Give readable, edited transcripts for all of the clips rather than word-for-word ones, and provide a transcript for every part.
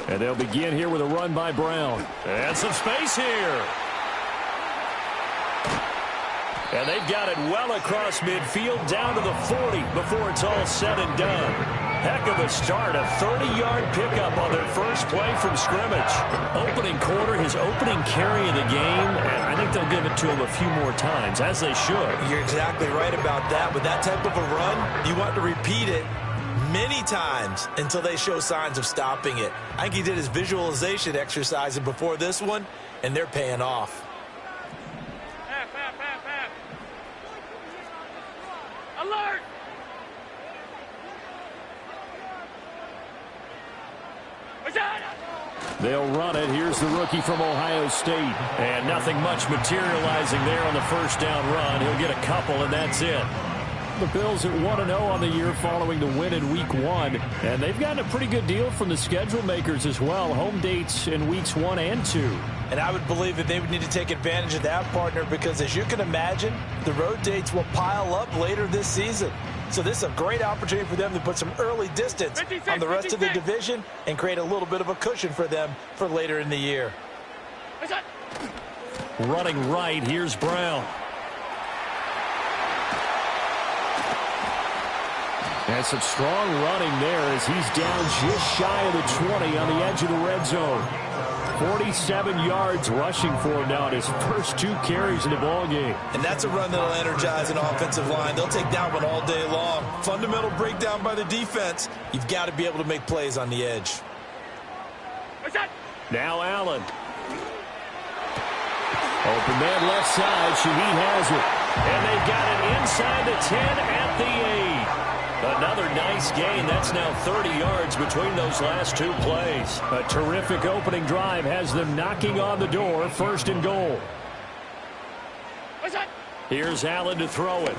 And they'll begin here with a run by Brown. And some space here. And they've got it well across midfield down to the 40 before it's all said and done. Heck of a start, a 30-yard pickup on their first play from scrimmage. Opening quarter, his opening carry of the game, and I think they'll give it to him a few more times, as they should. You're exactly right about that. With that type of a run, you want to repeat it many times until they show signs of stopping it. I think he did his visualization exercise before this one, and they're paying off. Alert! They'll run it. Here's the rookie from Ohio State. And nothing much materializing there on the first down run. He'll get a couple, and that's it. The Bills at 1-0 on the year following the win in Week 1. And they've gotten a pretty good deal from the schedule makers as well. Home dates in Weeks 1 and 2. And I would believe that they would need to take advantage of that, partner, because as you can imagine, the road dates will pile up later this season. So this is a great opportunity for them to put some early distance on the rest of the division and create a little bit of a cushion for them for later in the year. Running right, here's Brown. And some strong running there as he's down just shy of the 20 on the edge of the red zone. 47 yards rushing for him now in his first 2 carries in the ballgame. And that's a run that'll energize an offensive line. They'll take that one all day long. Fundamental breakdown by the defense. You've got to be able to make plays on the edge. Now Allen. Open man left side. Shaheed has it. And they've got it inside the 10 at the 8. Another nice gain. That's now 30 yards between those last 2 plays. A terrific opening drive has them knocking on the door. First and goal. Here's Allen to throw it.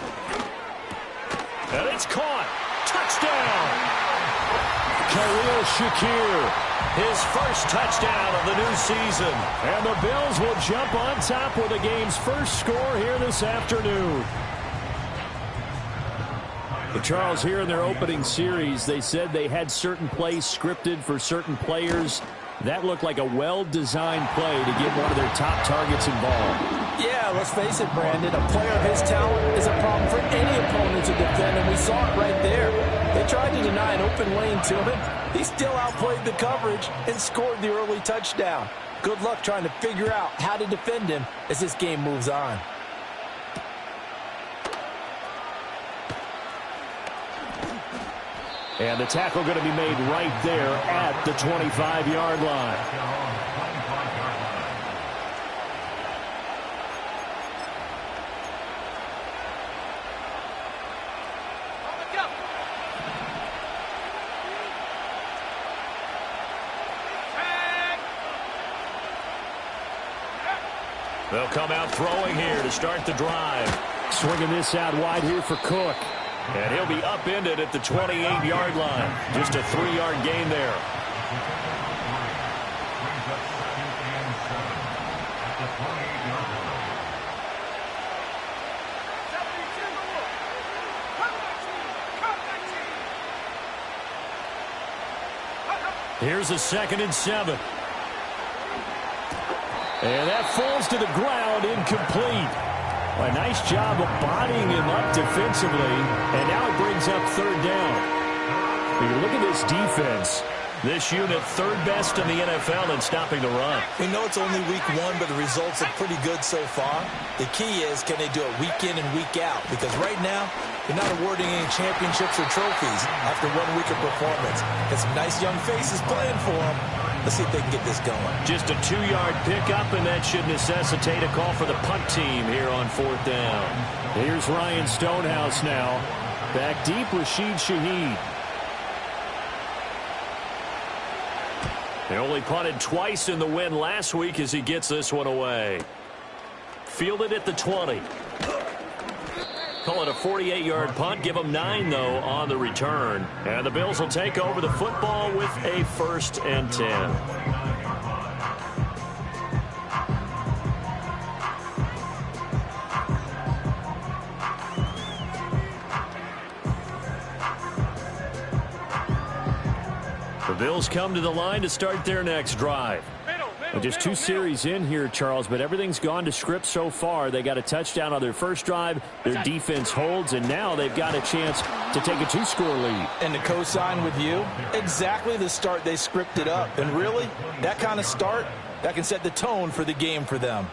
And it's caught. Touchdown. Khalil Shakir. His first touchdown of the new season. And the Bills will jump on top with the game's first score here this afternoon. But Charles, here in their opening series, they said they had certain plays scripted for certain players. That looked like a well-designed play to get one of their top targets involved. Yeah, let's face it, Brandon. A player of his talent is a problem for any opponent to defend, and we saw it right there. They tried to deny an open lane to him. He still outplayed the coverage and scored the early touchdown. Good luck trying to figure out how to defend him as this game moves on. And the tackle going to be made right there at the 25-yard line. They'll come out throwing here to start the drive. Swinging this out wide here for Cook. And he'll be upended at the 28-yard line. Just a 3-yard gain there. Here's a 2nd and 7. And that falls to the ground, incomplete. A nice job of bodying him up defensively, and now it brings up 3rd down. When you look at this defense, this unit 3rd best in the NFL in stopping the run. We know it's only week 1, but the results are pretty good so far. The key is, can they do it week in and week out? Because right now, they're not awarding any championships or trophies after 1 week of performance. Got some nice young faces playing for them. Let's see if they can get this going. Just a 2-yard pickup, and that should necessitate a call for the punt team here on 4th down. Here's Ryan Stonehouse now. Back deep, Rashid Shaheed. They only punted twice in the win last week as he gets this one away. Fielded at the 20. Call it a 48-yard punt. Give them 9, though, on the return. And the Bills will take over the football with a 1st and 10. The Bills come to the line to start their next drive. Well, just two series in here, Charles, but everything's gone to script so far. They got a touchdown on their first drive. Their defense holds, and now they've got a chance to take a two-score lead. And to co-sign with you, exactly the start they scripted up. And really, that kind of start, that can set the tone for the game for them.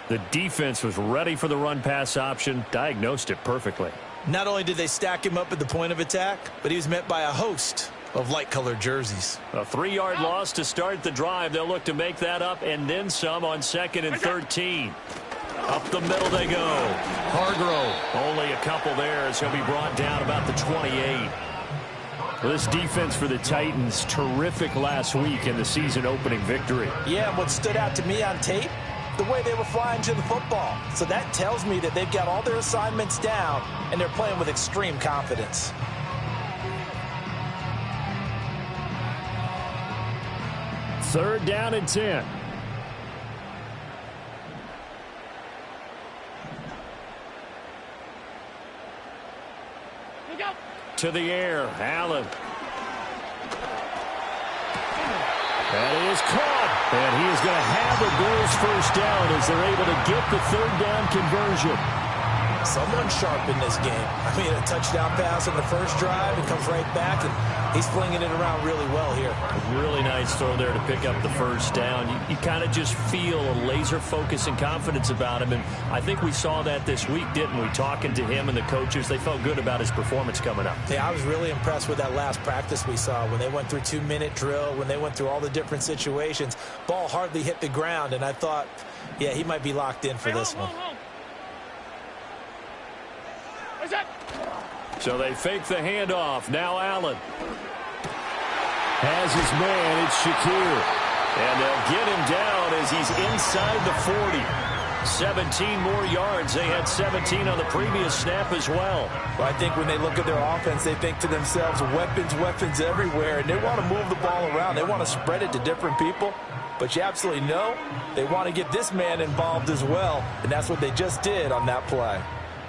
The defense was ready for the run-pass option, diagnosed it perfectly. Not only did they stack him up at the point of attack, but he was met by a host of light-colored jerseys. A 3-yard loss to start the drive. They'll look to make that up and then some on 2nd and 13. Up the middle they go. Hargrove, only a couple there as he'll be brought down about the 28. Well, this defense for the Titans, terrific last week in the season-opening victory. Yeah, and what stood out to me on tape, the way they were flying to the football. So that tells me that they've got all their assignments down, and they're playing with extreme confidence. Third down and 10. To the air, Allen. That is caught. And he is going to have the Bills first down as they're able to get the third down conversion. Someone sharp in this game. I mean, a touchdown pass on the first drive. It comes right back, and he's flinging it around really well here. A really nice throw there to pick up the first down. You kind of just feel a laser focus and confidence about him, and I think we saw that this week, didn't we? Talking to him and the coaches, they felt good about his performance coming up. Yeah, I was really impressed with that last practice we saw when they went through 2-minute drill, when they went through all the different situations. Ball hardly hit the ground, and I thought, yeah, he might be locked in for this one. So they fake the handoff. Now Allen has his man. It's Shakir. And they'll get him down as he's inside the 40. 17 more yards. They had 17 on the previous snap as well. Well, I think when they look at their offense, they think to themselves, weapons everywhere. And they want to move the ball around. They want to spread it to different people. But you absolutely know they want to get this man involved as well. And that's what they just did on that play.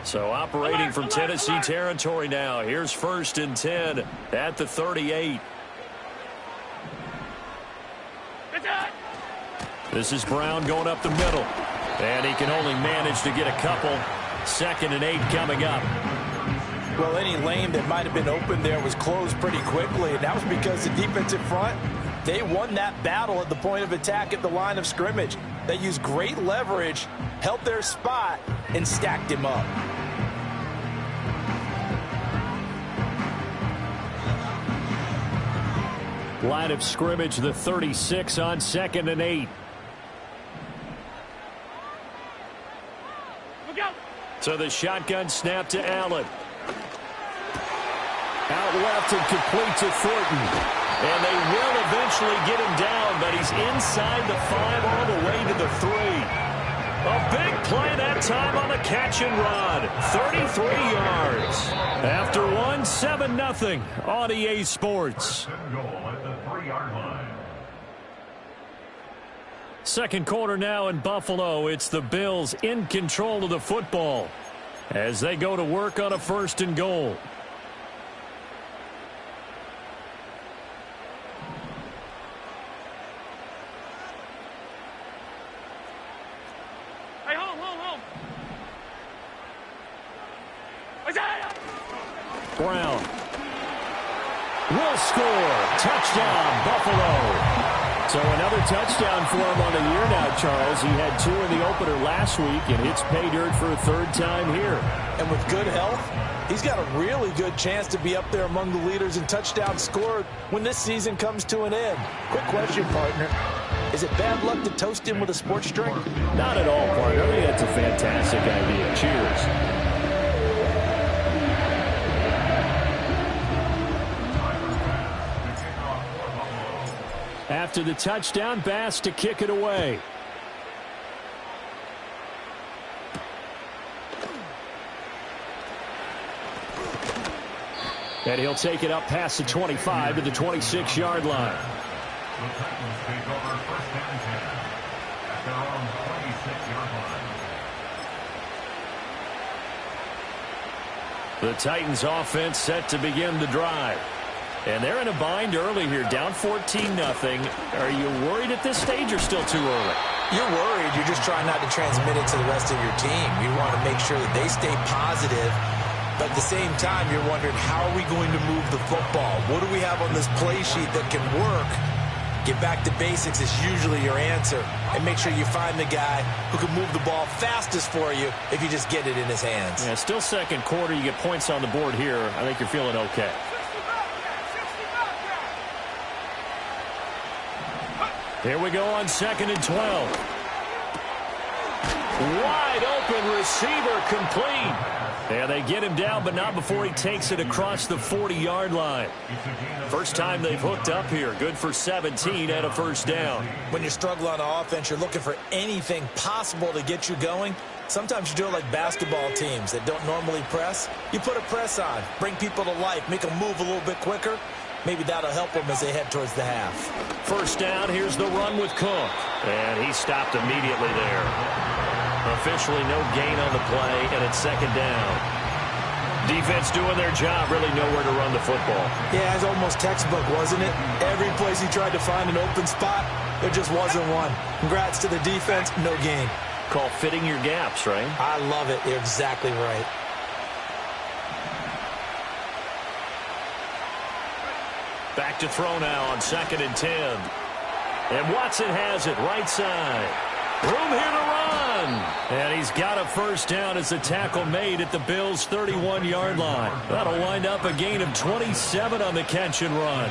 So operating from Tennessee territory now. Here's 1st and 10 at the 38. This is Brown going up the middle. And he can only manage to get a couple. 2nd and 8 coming up. Well, any lane that might have been open there was closed pretty quickly. And that was because the defensive front, they won that battle at the point of attack at the line of scrimmage. They used great leverage, held their spot, and stacked him up. Line of scrimmage, the 36 on 2nd and 8. So the shotgun snap to Allen. Out left and complete to Thornton. And they will eventually get him down, but he's inside the 5 all the way to the 3. A big play that time on the catch and run. 33 yards. After 1, 7-0 on EA Sports. Second quarter now in Buffalo. It's the Bills in control of the football as they go to work on a 1st and goal. Brown will score. Touchdown, Buffalo. So another touchdown for him on the year now, Charles. He had 2 in the opener last week, and hits pay dirt for a 3rd time here. And with good health, he's got a really good chance to be up there among the leaders in touchdowns scored when this season comes to an end. Quick question, partner. Is it bad luck to toast him with a sports drink? Not at all, partner. I think that's a fantastic idea. Cheers. After the touchdown, Bass to kick it away. And he'll take it up past the 25 to the 26-yard line. The Titans take over 1st and 10 at their own 26-yard line. The Titans offense set to begin the drive. And they're in a bind early here, down 14-0. Are you worried at this stage or still too early? You're worried. You're just trying not to transmit it to the rest of your team. You want to make sure that they stay positive. But at the same time, you're wondering, how are we going to move the football? What do we have on this play sheet that can work? Get back to basics is usually your answer. And make sure you find the guy who can move the ball fastest for you if you just get it in his hands. Yeah, still second quarter. You get points on the board here. I think you're feeling okay. Here we go on 2nd and 12. Wide open receiver complete. And they get him down, but not before he takes it across the 40-yard line. First time they've hooked up here. Good for 17 and a first down. When you struggle on offense, you're looking for anything possible to get you going. Sometimes you do it like basketball teams that don't normally press. You put a press on, bring people to life, make them move a little bit quicker. Maybe that'll help them as they head towards the half. First down, here's the run with Cook. And he stopped immediately there. Officially no gain on the play, and it's second down. Defense doing their job, really nowhere to run the football. Yeah, it's almost textbook, wasn't it? Every place he tried to find an open spot, there just wasn't one. Congrats to the defense, no gain. Call fitting your gaps, right? I love it. You're exactly right. Back to throw now on 2nd and 10. And Watson has it right side. Room here to run. And he's got a first down as the tackle made at the Bills' 31-yard line. That'll wind up a gain of 27 on the catch and run.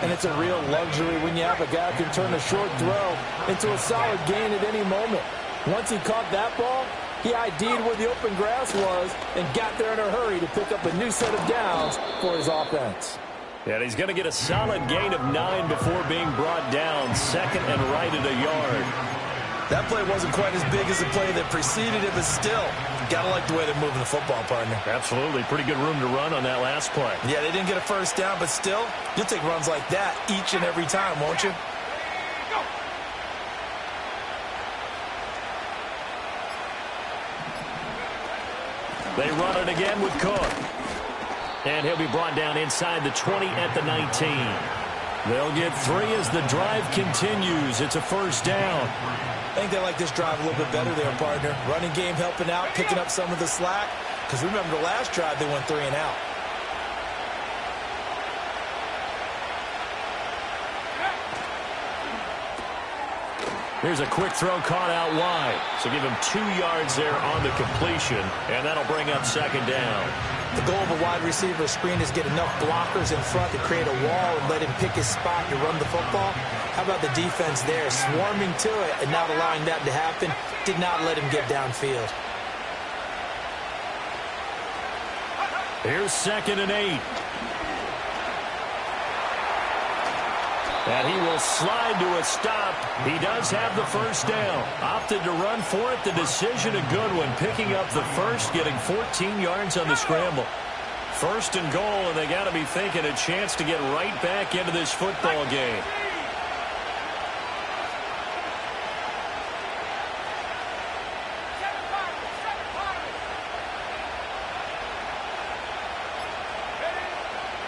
And it's a real luxury when you have a guy who can turn a short throw into a solid gain at any moment. Once he caught that ball, he ID'd where the open grass was and got there in a hurry to pick up a new set of downs for his offense. And he's going to get a solid gain of 9 before being brought down. Second and right at a yard. That play wasn't quite as big as the play that preceded it, but still, got to like the way they're moving the football, partner. Absolutely. Pretty good room to run on that last play. Yeah, they didn't get a first down, but still, you'll take runs like that each and every time, won't you? They run it again with Cook. And he'll be brought down inside the 20 at the 19. They'll get 3 as the drive continues. It's a first down. I think they like this drive a little bit better there, partner. Running game helping out, picking up some of the slack. Because remember, the last drive, they went 3 and out. Here's a quick throw caught out wide. So give him 2 yards there on the completion. And that'll bring up second down. The goal of a wide receiver screen is get enough blockers in front to create a wall and let him pick his spot to run the football. How about the defense there, swarming to it and not allowing that to happen? Did not let him get downfield. Here's 2nd and 8. And he will slide to a stop. He does have the first down. Opted to run for it. The decision a good one. Picking up the first, getting 14 yards on the scramble. First and goal, and they got to be thinking a chance to get right back into this football game.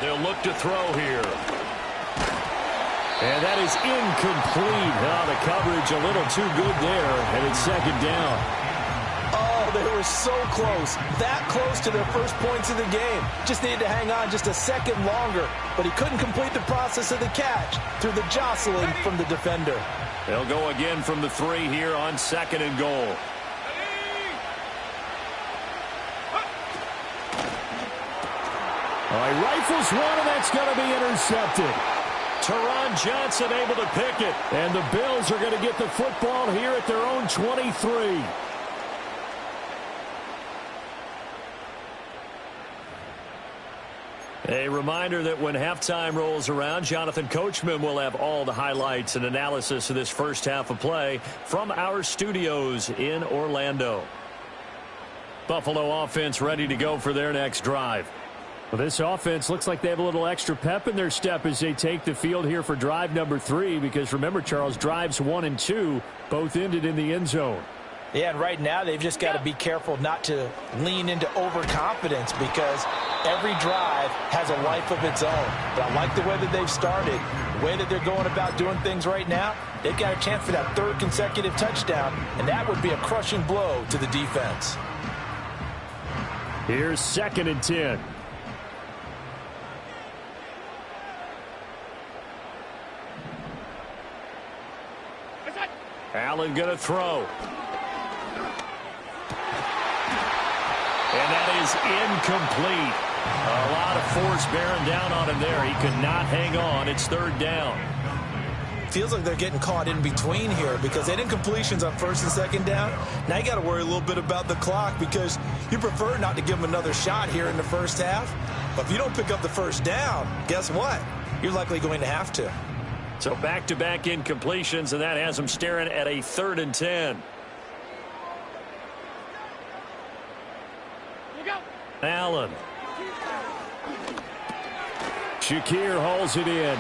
They'll look to throw here. And that is incomplete. Oh, the coverage a little too good there, and it's second down. Oh, they were so close. That close to their first points of the game. Just needed to hang on just a second longer, but he couldn't complete the process of the catch through the jostling from the defender. They'll go again from the 3 here on 2nd and goal. All right, rifles one, and that's going to be intercepted. Teron Johnson able to pick it. And the Bills are going to get the football here at their own 23. A reminder that when halftime rolls around, Jonathan Coachman will have all the highlights and analysis of this first half of play from our studios in Orlando. Buffalo offense ready to go for their next drive. Well, this offense looks like they have a little extra pep in their step as they take the field here for drive number 3, because remember, Charles, drives 1 and 2 both ended in the end zone. Yeah, and right now they've just got to be careful not to lean into overconfidence because every drive has a life of its own. But I like the way that they've started, the way that they're going about doing things right now. They've got a chance for that third consecutive touchdown, and that would be a crushing blow to the defense. Here's 2nd and 10. Allen going to throw. And that is incomplete. A lot of force bearing down on him there. He could not hang on. It's 3rd down. Feels like they're getting caught in between here because they didn't incompletions on 1st and 2nd down. Now you got to worry a little bit about the clock because you prefer not to give them another shot here in the first half. But if you don't pick up the 1st down, guess what? You're likely going to have to. So back-to-back incompletions, and that has them staring at a 3rd and 10. Allen. Shakir hauls it in.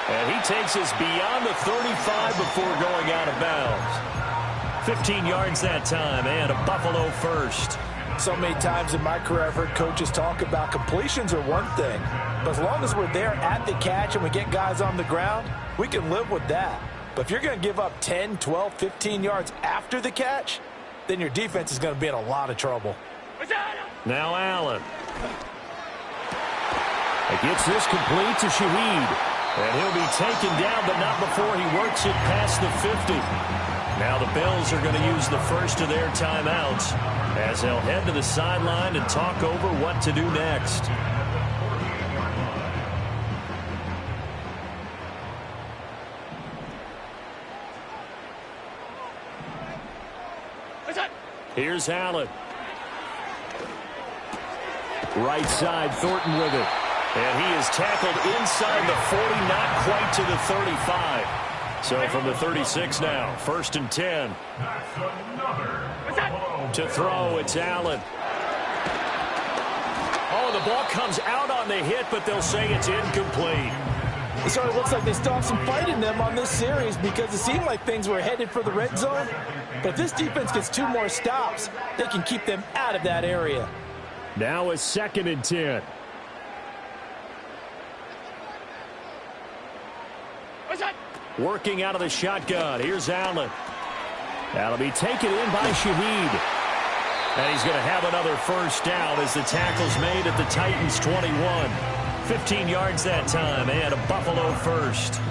And he takes us beyond the 35 before going out of bounds. 15 yards that time, and a Buffalo first. So many times in my career I've heard coaches talk about completions are one thing. But as long as we're there at the catch and we get guys on the ground, we can live with that. But if you're going to give up 10, 12, 15 yards after the catch, then your defense is going to be in a lot of trouble. Now Allen. He gets this complete to Shaheed. And he'll be taken down, but not before he works it past the 50. Now the Bills are going to use the first of their timeouts as they'll head to the sideline and talk over what to do next. Here's Allen. Right side, Thornton with it. And he is tackled inside the 40, not quite to the 35. So from the 36 now, 1st and 10. To throw, it's Allen. Oh, the ball comes out on the hit, but they'll say it's incomplete. It sort of looks like they still have some fight in them on this series because it seemed like things were headed for the red zone. But if this defense gets 2 more stops, they can keep them out of that area. Now a 2nd and 10. Working out of the shotgun. Here's Allen. That'll be taken in by Shaheed. And he's going to have another first down as the tackle's made at the Titans' 21. 15 yards that time, and a Buffalo first.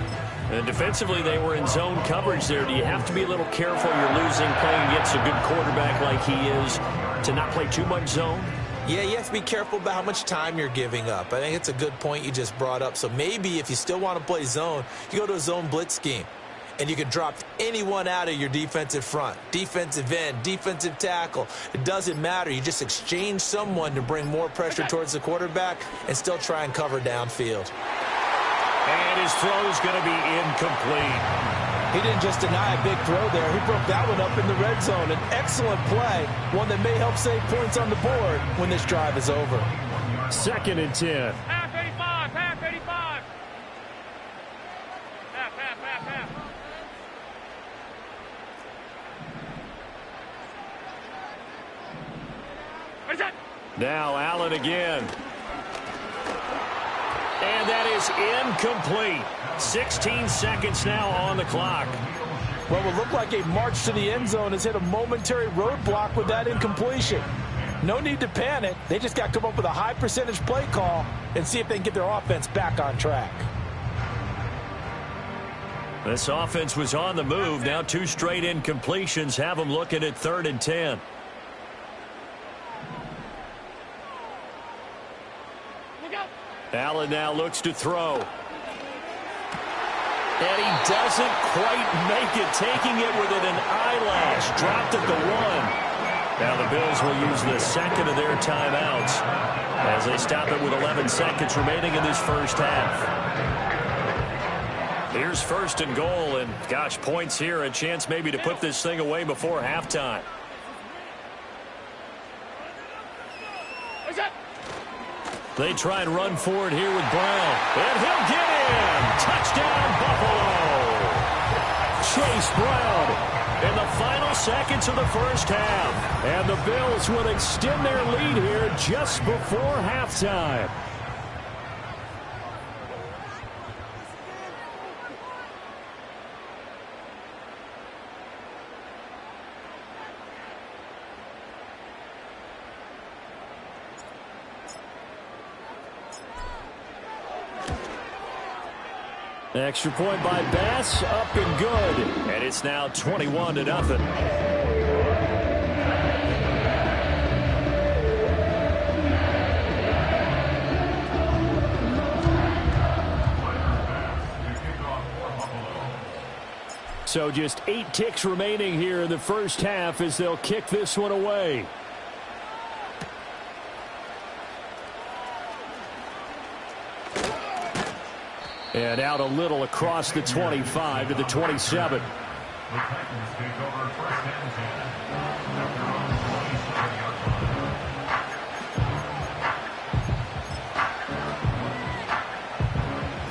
And defensively, they were in zone coverage there. Do you have to be a little careful? You're losing, playing against a good quarterback like he is, to not play too much zone? Yeah, you have to be careful about how much time you're giving up. I think it's a good point you just brought up. So maybe if you still want to play zone, you go to a zone blitz scheme. And you can drop anyone out of your defensive front. Defensive end, defensive tackle. It doesn't matter. You just exchange someone to bring more pressure towards the quarterback and still try and cover downfield. And his throw's going to be incomplete. He didn't just deny a big throw there. He broke that one up in the red zone. An excellent play, one that may help save points on the board when this drive is over. 2nd and 10. Half 85, half 85. Half. Now Allen again. And that is incomplete. 16 seconds now on the clock. Well, it looked like a march to the end zone has hit a momentary roadblock with that incompletion. No need to panic. They just got to come up with a high percentage play call and see if they can get their offense back on track. This offense was on the move. Now 2 straight incompletions have them looking at 3rd and 10. Allen now looks to throw. And he doesn't quite make it, taking it within an eyelash. Dropped at the 1. Now the Bills will use the 2nd of their timeouts as they stop it with 11 seconds remaining in this first half. Here's 1st and goal, and gosh, points here, a chance maybe to put this thing away before halftime. They try and run forward here with Brown. And he'll get in. Touchdown, Buffalo. Chase Brown. in the final seconds of the first half. And the Bills will extend their lead here just before halftime. Extra point by Bass, up and good. And it's now 21-0. So just 8 ticks remaining here in the first half as they'll kick this one away. And out a little across the 25 to the 27. The Titans take over first and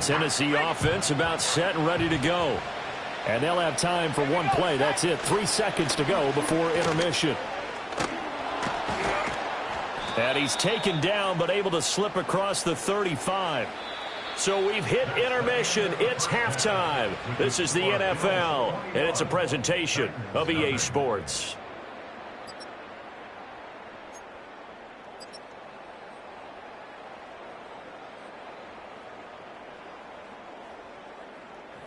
10. Tennessee offense about set and ready to go. And they'll have time for one play. That's it. 3 seconds to go before intermission. And he's taken down but able to slip across the 35. So we've hit intermission. It's halftime. This is the NFL, and it's a presentation of EA Sports.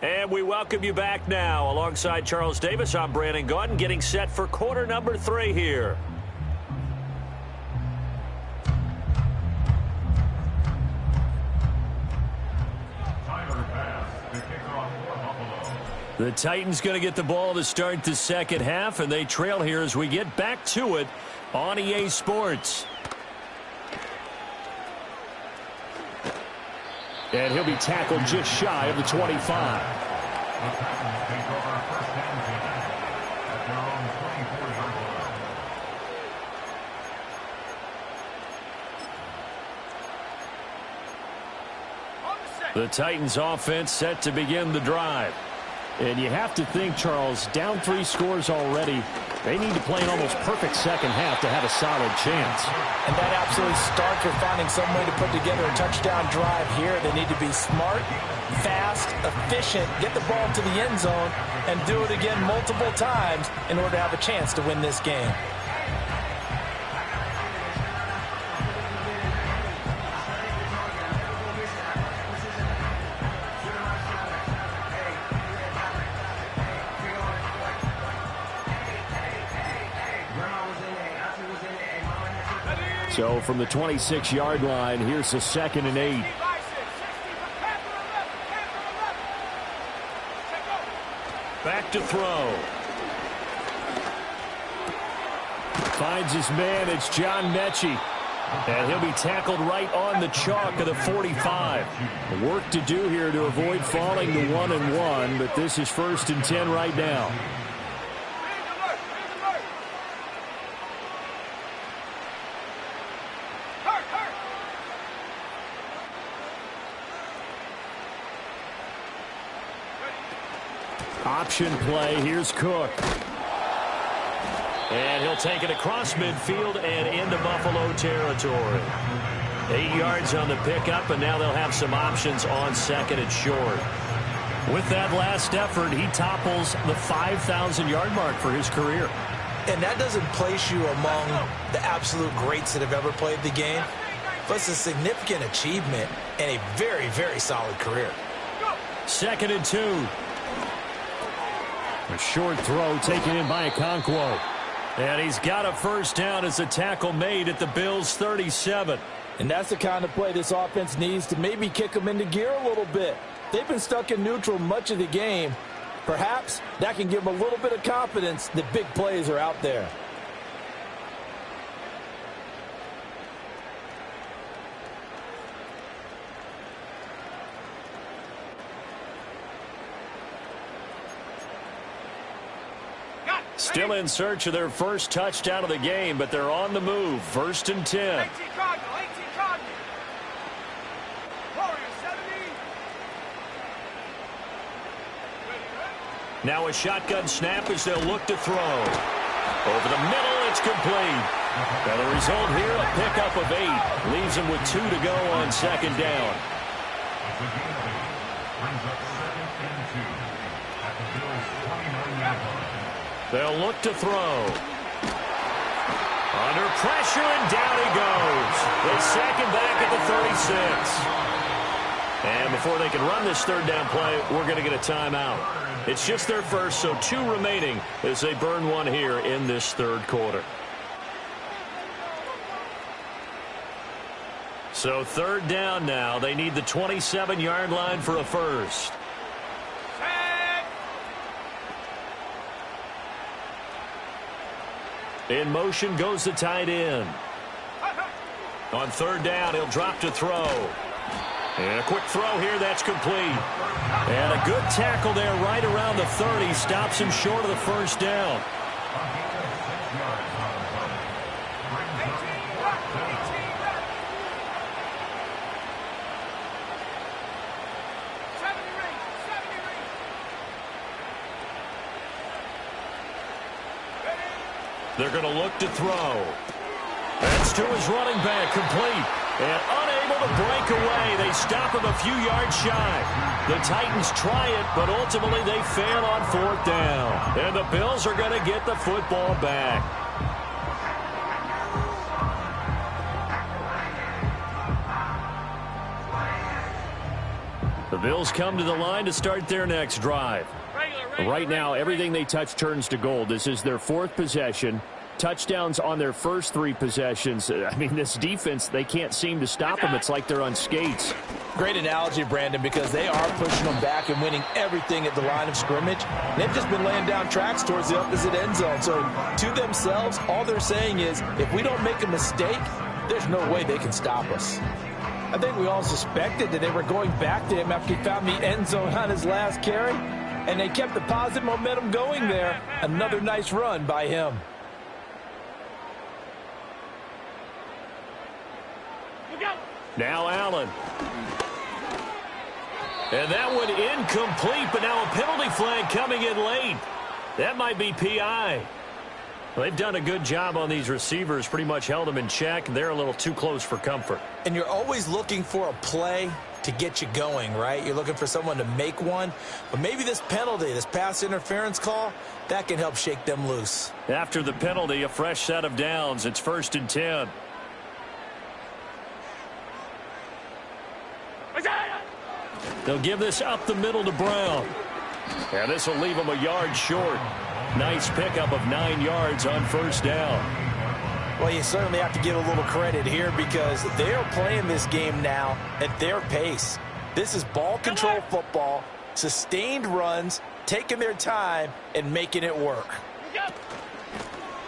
And we welcome you back now. Alongside Charles Davis, I'm Brandon Gaudin, getting set for quarter number 3 here. The Titans going to get the ball to start the second half, and they trail here as we get back to it on EA Sports. And he'll be tackled just shy of the 25. The Titans take over first and 10 at their own 24-yard line. The Titans offense set to begin the drive. And you have to think, Charles, down 3 scores already. They need to play an almost perfect second half to have a solid chance. And that absolutely starts with finding some way to put together a touchdown drive here. They need to be smart, fast, efficient, get the ball to the end zone, and do it again multiple times in order to have a chance to win this game. So from the 26-yard line, here's the 2nd and 8. Back to throw. Finds his man. It's John Mechie. And he'll be tackled right on the chalk of the 45. Work to do here to avoid falling to 1-1, but this is 1st and 10 right now. Option play. Here's Cook. And he'll take it across midfield and into Buffalo territory. 8 yards on the pickup, and now they'll have some options on 2nd and short. With that last effort, he topples the 5,000-yard mark for his career. And that doesn't place you among the absolute greats that have ever played the game, but it's a significant achievement and a very, very solid career. 2nd and 2. A short throw taken in by Okonkwo. And he's got a first down as a tackle made at the Bills' 37. And that's the kind of play this offense needs to maybe kick them into gear a little bit. They've been stuck in neutral much of the game. Perhaps that can give them a little bit of confidence that big plays are out there. Still in search of their first touchdown of the game, but they're on the move. 1st and 10. Now a shotgun snap as they'll look to throw. Over the middle, it's complete. Now the result here, a pickup of 8. Leaves them with 2 to go on second down. They'll look to throw. Under pressure, and down he goes. They sack him back at the 36. And before they can run this third down play, we're going to get a timeout. It's just their first, so 2 remaining as they burn one here in this third quarter. So third down now. They need the 27-yard line for a first. In motion goes the tight end. On third down, he'll drop to throw. And a quick throw here, that's complete. And a good tackle there right around the 30. Stops him short of the first down. They're going to look to throw. That's to his running back, complete. And unable to break away. They stop him a few yards shy. The Titans try it, but ultimately they fail on fourth down. And the Bills are going to get the football back. The Bills come to the line to start their next drive. Right now, everything they touch turns to gold. This is their 4th possession. Touchdowns on their first 3 possessions. I mean, this defense, they can't seem to stop them. It's like they're on skates. Great analogy, Brandon, because they are pushing them back and winning everything at the line of scrimmage. They've just been laying down tracks towards the opposite end zone. So to themselves, all they're saying is, if we don't make a mistake, there's no way they can stop us. I think we all suspected that they were going back to him after he found the end zone on his last carry. And they kept the positive momentum going there. Another nice run by him. Now Allen. And that one incomplete, but now a penalty flag coming in late. That might be PI. They've done a good job on these receivers, pretty much held them in check, and they're a little too close for comfort. And you're always looking for a play to get you going, right? You're looking for someone to make one. But maybe this penalty, this pass interference call, that can help shake them loose. After the penalty, a fresh set of downs. It's 1st and 10. They'll give this up the middle to Brown. And this will leave him a yard short. Nice pickup of 9 yards on first down. Well, you certainly have to give a little credit here because they're playing this game now at their pace. This is ball control football, sustained runs, taking their time, and making it work.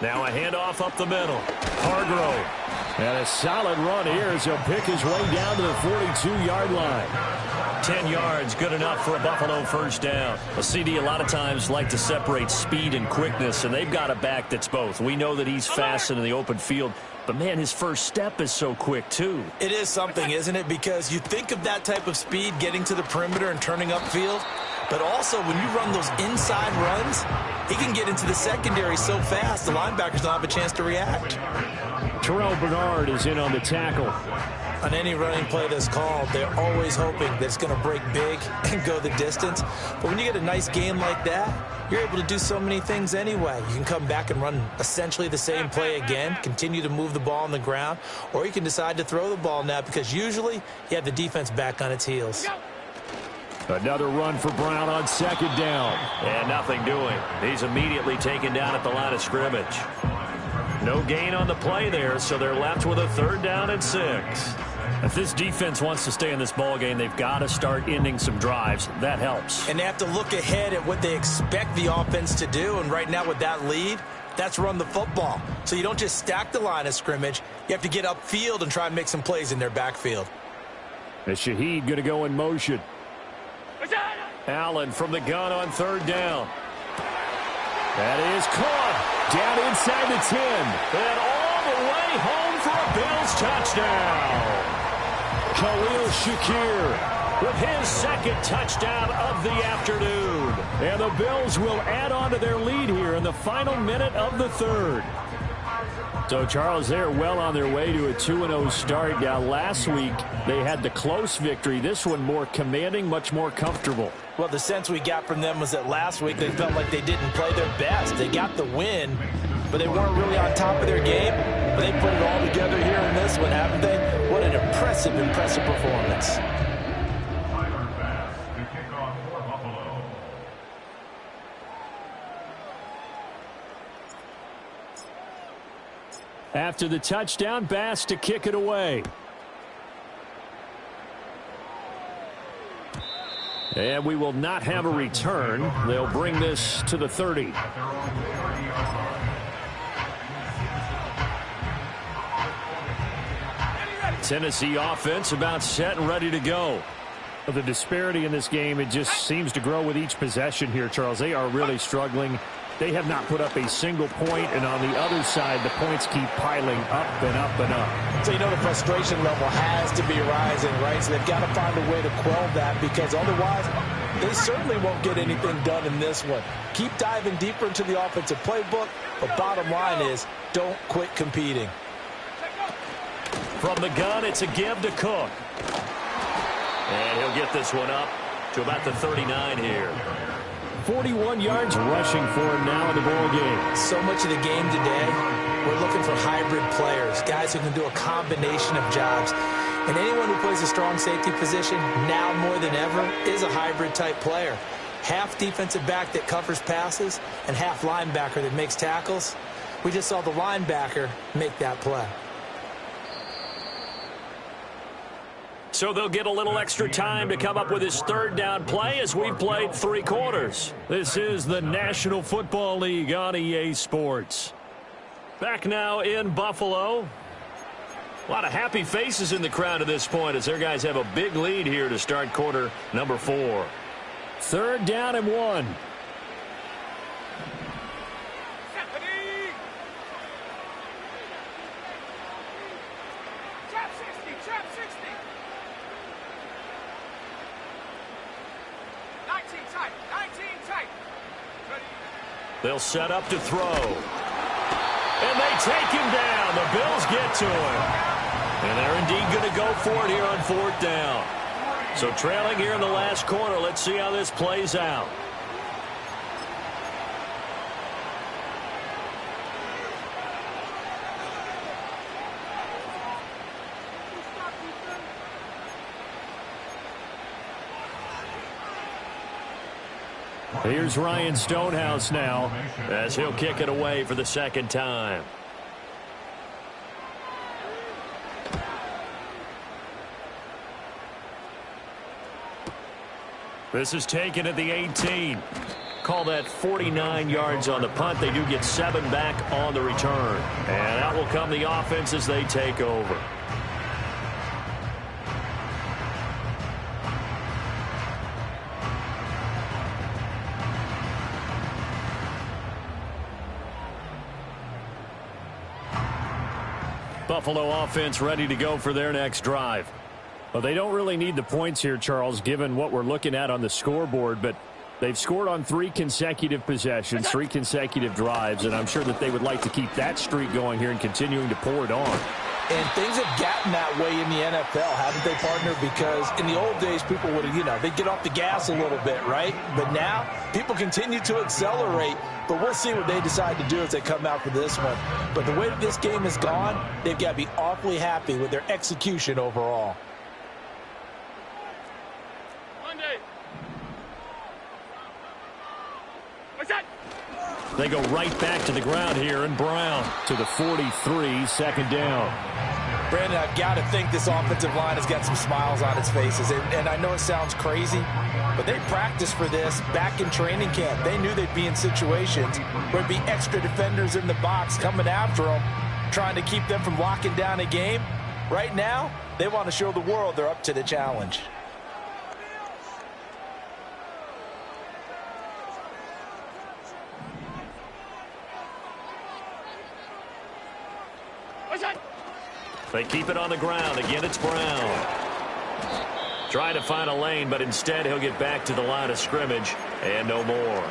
Now a handoff up the middle. Hargrove. And a solid run here as he'll pick his way down to the 42-yard line. 10 yards, good enough for a Buffalo first down. A CD a lot of times like to separate speed and quickness, and they've got a back that's both. We know that he's fast in the open field, but, man, his first step is so quick, too. It is something, isn't it? Because you think of that type of speed getting to the perimeter and turning upfield, but also when you run those inside runs, he can get into the secondary so fast the linebackers don't have a chance to react. Terrell Bernard is in on the tackle. On any running play that's called, they're always hoping that it's going to break big and go the distance. But when you get a nice game like that, you're able to do so many things anyway. You can come back and run essentially the same play again, continue to move the ball on the ground, or you can decide to throw the ball now because usually you have the defense back on its heels. Another run for Brown on second down. And nothing doing. He's immediately taken down at the line of scrimmage. No gain on the play there, so they're left with a 3rd down and 6. If this defense wants to stay in this ball game, they've got to start ending some drives. That helps. And they have to look ahead at what they expect the offense to do. And right now with that lead, that's run the football. So you don't just stack the line of scrimmage. You have to get upfield and try and make some plays in their backfield. And Shaheed going to go in motion. Allen from the gun on 3rd down. That is caught down inside the 10. And all the way home for a Bills touchdown. Khalil Shakir with his second touchdown of the afternoon. And the Bills will add on to their lead here in the final minute of the third. So, Charles, they're well on their way to a 2-0 start. Now, last week, they had the close victory. This one more commanding, much more comfortable. Well, the sense we got from them was that last week they felt like they didn't play their best. They got the win, but they weren't really on top of their game. But they put it all together here in this one, haven't they? What an impressive, impressive performance. After the touchdown, Bass to kick it away. And we will not have a return. They'll bring this to the 30. Tennessee offense about set and ready to go. The disparity in this game, it just seems to grow with each possession here, Charles. They are really struggling. They have not put up a single point, and on the other side, the points keep piling up and up and up. So, you know, the frustration level has to be rising, right? So they've got to find a way to quell that, because otherwise they certainly won't get anything done in this one. Keep diving deeper into the offensive playbook, but bottom line is don't quit competing. From the gun, it's a give to Cook. And he'll get this one up to about the 39 here. 41 yards rushing for him now in the ball game. So much of the game today, we're looking for hybrid players, guys who can do a combination of jobs. And anyone who plays a strong safety position, now more than ever, is a hybrid type player. Half defensive back that covers passes and half linebacker that makes tackles. We just saw the linebacker make that play. So they'll get a little extra time to come up with his third down play as we've played 3 quarters. This is the National Football League on EA Sports. Back now in Buffalo. A lot of happy faces in the crowd at this point as their guys have a big lead here to start quarter number 4. 3rd down and 1. They'll set up to throw. And they take him down. The Bills get to him. And they're indeed going to go for it here on 4th down. So trailing here in the last quarter. Let's see how this plays out. Here's Ryan Stonehouse now as he'll kick it away for the 2nd time. This is taken at the 18. Call that 49 yards on the punt. They do get 7 back on the return. And out will come the offense as they take over. Buffalo offense ready to go for their next drive. Well, they don't really need the points here, Charles, given what we're looking at on the scoreboard, but they've scored on 3 consecutive possessions, 3 consecutive drives, and I'm sure that they would like to keep that streak going here and continuing to pour it on. And things have gotten that way in the NFL, haven't they, partner? Because in the old days, people would, they'd get off the gas a little bit, right? But now, people continue to accelerate. But we'll see what they decide to do as they come out for this one. But the way that this game has gone, they've got to be awfully happy with their execution overall. Monday. What's that? They go right back to the ground here, and Brown to the 43, 2nd down. Brandon, I've got to think this offensive line has got some smiles on its faces. And I know it sounds crazy, but they practiced for this back in training camp. They knew they'd be in situations where there'd be extra defenders in the box coming after them, trying to keep them from locking down a game. Right now, they want to show the world they're up to the challenge. They keep it on the ground. Again, it's Brown. Trying to find a lane, but instead he'll get back to the line of scrimmage and no more.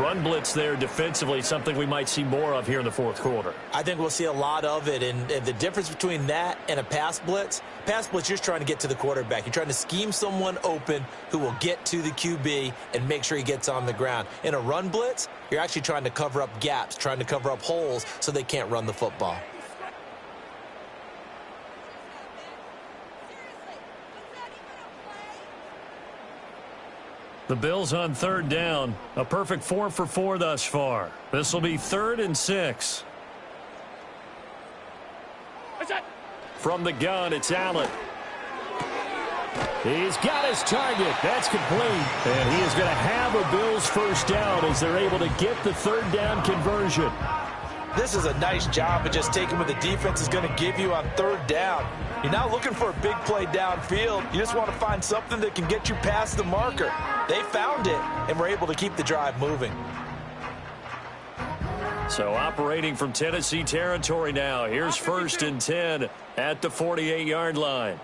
Run blitz there defensively, something we might see more of here in the fourth quarter. I think we'll see a lot of it, and the difference between that and a pass blitz, you're just trying to get to the quarterback. You're trying to scheme someone open who will get to the QB and make sure he gets on the ground. In a run blitz, you're actually trying to cover up gaps, trying to cover up holes so they can't run the football. The Bills on third down. A perfect 4 for 4 thus far. This will be 3rd and 6. From the gun, it's Allen. He's got his target. That's complete. And he is going to have a Bills first down as they're able to get the third down conversion. This is a nice job of just taking what the defense is going to give you on third down. You're not looking for a big play downfield. You just want to find something that can get you past the marker. They found it and were able to keep the drive moving. So operating from Tennessee territory now. Here's 1st and 10 at the 48-yard line.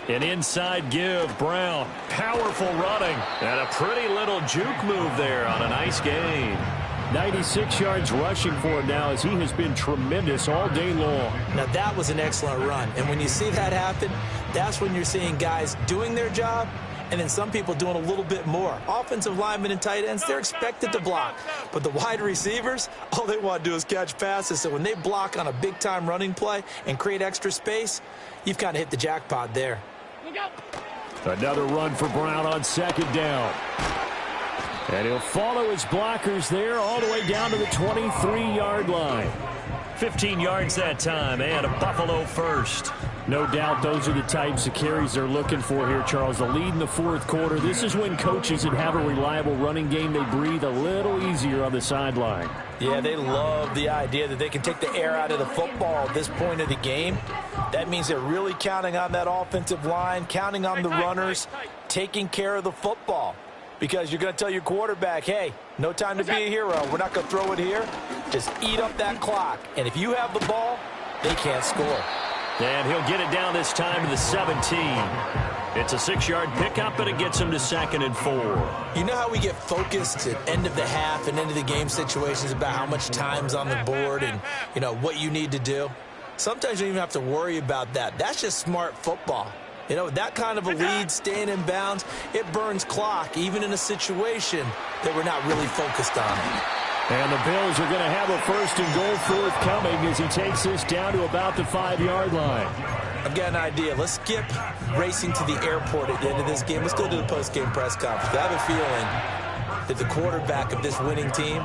An inside give, Brown. Powerful running. And a pretty little juke move there on a nice gain. 96 yards rushing for him now as he has been tremendous all day long. Now that was an excellent run. And when you see that happen, that's when you're seeing guys doing their job and then some people doing a little bit more. Offensive linemen and tight ends, they're expected to block. But the wide receivers, all they want to do is catch passes. So when they block on a big-time running play and create extra space, you've kind of hit the jackpot there. Another run for Brown on 2nd down. And he'll follow his blockers there all the way down to the 23-yard line. 15 yards that time, and a Buffalo first. No doubt those are the types of carries they're looking for here, Charles. The lead in the fourth quarter. This is when coaches that have a reliable running game, they breathe a little easier on the sideline. Yeah, they love the idea that they can take the air out of the football at this point of the game. That means they're really counting on that offensive line, counting on the runners, taking care of the football. Because you're going to tell your quarterback, hey, no time to be a hero. We're not going to throw it here. Just eat up that clock. And if you have the ball, they can't score. And he'll get it down this time to the 17. It's a 6-yard pickup, and it gets him to 2nd and 4. You know how we get focused at end of the half and end of the game situations about how much time's on the board and, you know, what you need to do? Sometimes you don't even have to worry about that. That's just smart football. You know, that kind of a lead, staying in bounds, it burns clock, even in a situation that we're not really focused on. And the Bills are going to have a 1st and goal forthcoming as he takes this down to about the 5-yard line. I've got an idea. Let's skip racing to the airport at the end of this game. Let's go to the post-game press conference. I have a feeling that the quarterback of this winning team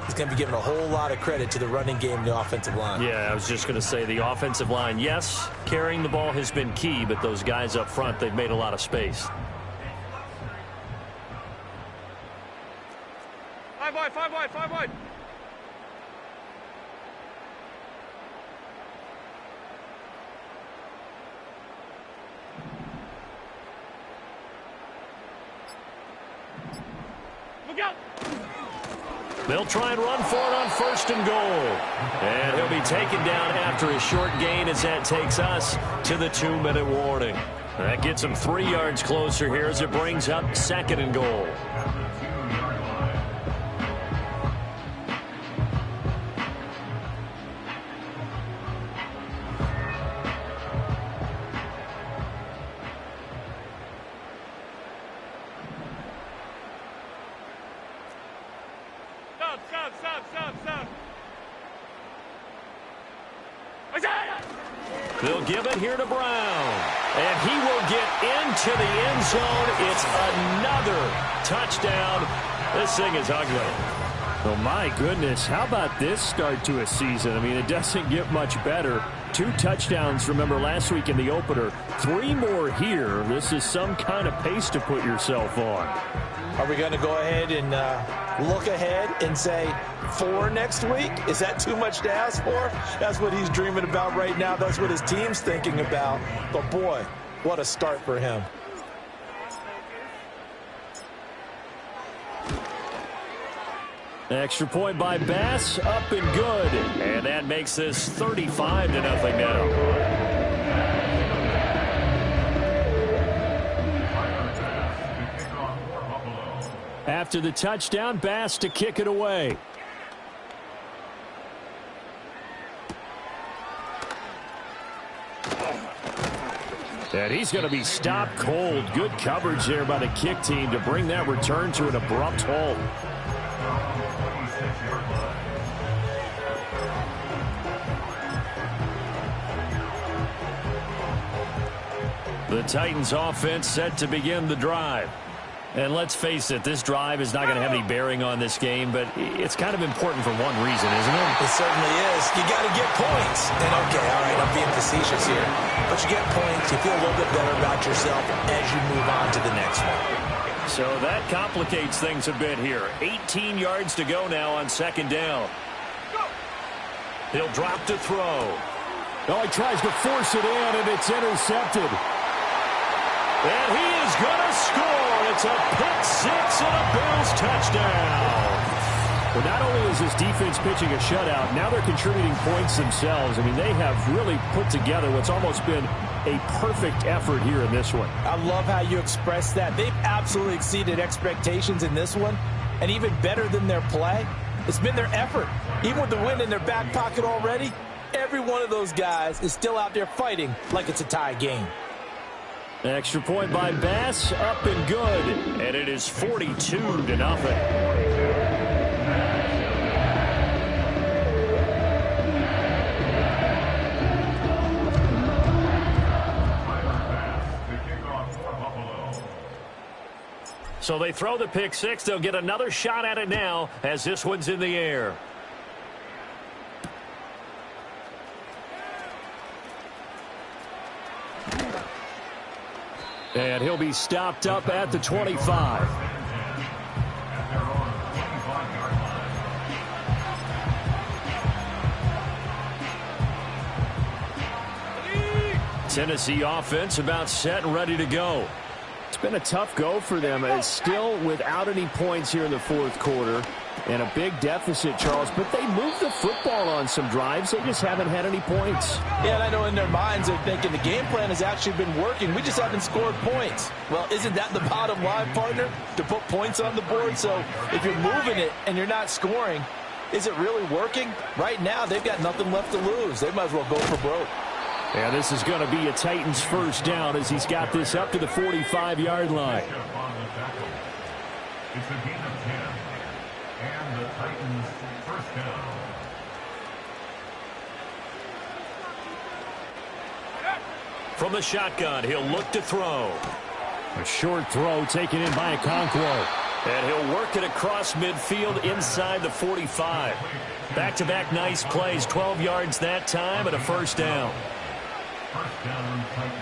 is going to be giving a whole lot of credit to the running game and the offensive line. Yeah, I was just going to say the offensive line, yes, carrying the ball has been key, but those guys up front, they've made a lot of space. 5 wide, 5 wide, 5 wide. Look out! They'll try and run for it on 1st and goal. And he'll be taken down after a short gain as that takes us to the 2-minute warning. That gets him 3 yards closer here as it brings up 2nd and goal. Stop. They'll give it here to Brown. And he will get into the end zone. It's another touchdown. This thing is ugly. Oh, my goodness. How about this start to a season? I mean, it doesn't get much better. 2 touchdowns, remember, last week in the opener. 3 more here. This is some kind of pace to put yourself on. Are we going to go ahead and look ahead and say 4 next week? Is that too much to ask for? That's what he's dreaming about right now. That's what his team's thinking about. But, boy, what a start for him. Extra point by Bass, up and good. And that makes this 35-0 now. After the touchdown, Bass to kick it away. And he's going to be stopped cold. Good coverage there by the kick team to bring that return to an abrupt halt. The Titans offense set to begin the drive. And let's face it, this drive is not going to have any bearing on this game, but it's kind of important for one reason, isn't it? It certainly is. You got to get points. And okay, all right, I'm being facetious here. But you get points, you feel a little bit better about yourself as you move on to the next one. So that complicates things a bit here. 18 yards to go now on second down. He'll drop to throw. Oh, he tries to force it in, and it's intercepted. And he is going to score. It's a pick six and a Bills touchdown. Well, not only is this defense pitching a shutout, now they're contributing points themselves. I mean, they have really put together what's almost been a perfect effort here in this one. I love how you express that. They've absolutely exceeded expectations in this one, and even better than their play, it's been their effort. Even with the win in their back pocket already, every one of those guys is still out there fighting like it's a tie game. Extra point by Bass, up and good. And it is 42-0. So they throw the pick six. They'll get another shot at it now as this one's in the air. And he'll be stopped up at the 25. Tennessee offense about set and ready to go. It's been a tough go for them. It's still without any points here in the fourth quarter. And a big deficit, Charles, but they moved the football on some drives. They just haven't had any points. Yeah, and I know in their minds they're thinking the game plan has actually been working. We just haven't scored points. Well, isn't that the bottom line, partner? To put points on the board? So if you're moving it and you're not scoring, is it really working? Right now, they've got nothing left to lose. They might as well go for broke. Yeah, this is going to be a Titans first down as he's got this up to the 45-yard line. It's a gain of 10. And the Titans first down. From the shotgun, he'll look to throw. A short throw taken in by Okonkwo. And he'll work it across midfield inside the 45. Back-to-back nice plays, 12 yards that time and a first down. First down, Titans.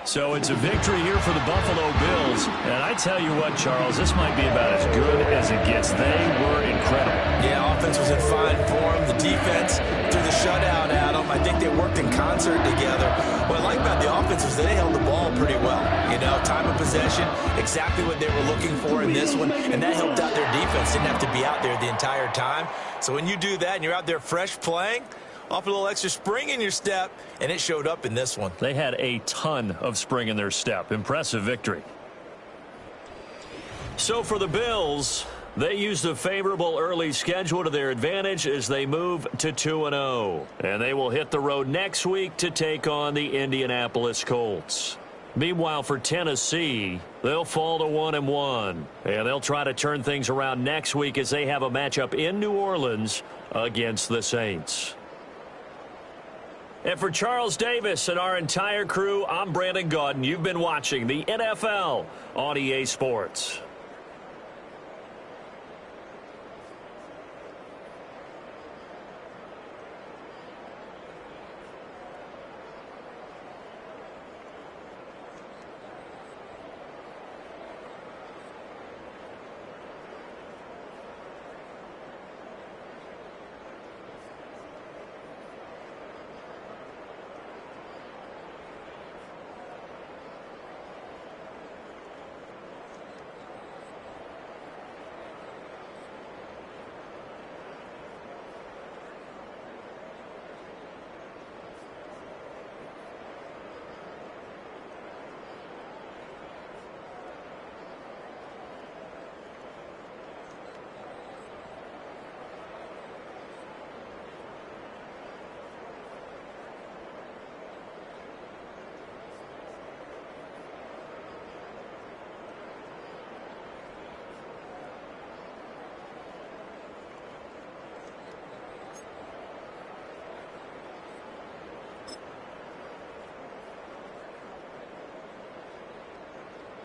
So it's a victory here for the Buffalo Bills. And I tell you what, Charles, this might be about as good as it gets. They were incredible. Yeah, offense was in fine form. The defense threw the shutout at them. I think they worked in concert together. What I like about the offense was they held the ball pretty well. You know, time of possession, exactly what they were looking for in this one. And that helped out their defense. Didn't have to be out there the entire time. So when you do that and you're out there fresh playing, off a little extra spring in your step, and it showed up in this one. They had a ton of spring in their step. Impressive victory. So for the Bills, they used a favorable early schedule to their advantage as they move to 2-0. And they will hit the road next week to take on the Indianapolis Colts. Meanwhile, for Tennessee, they'll fall to 1-1. And they'll try to turn things around next week as they have a matchup in New Orleans against the Saints. And for Charles Davis and our entire crew, I'm Brandon Gaudin. You've been watching the NFL on EA Sports.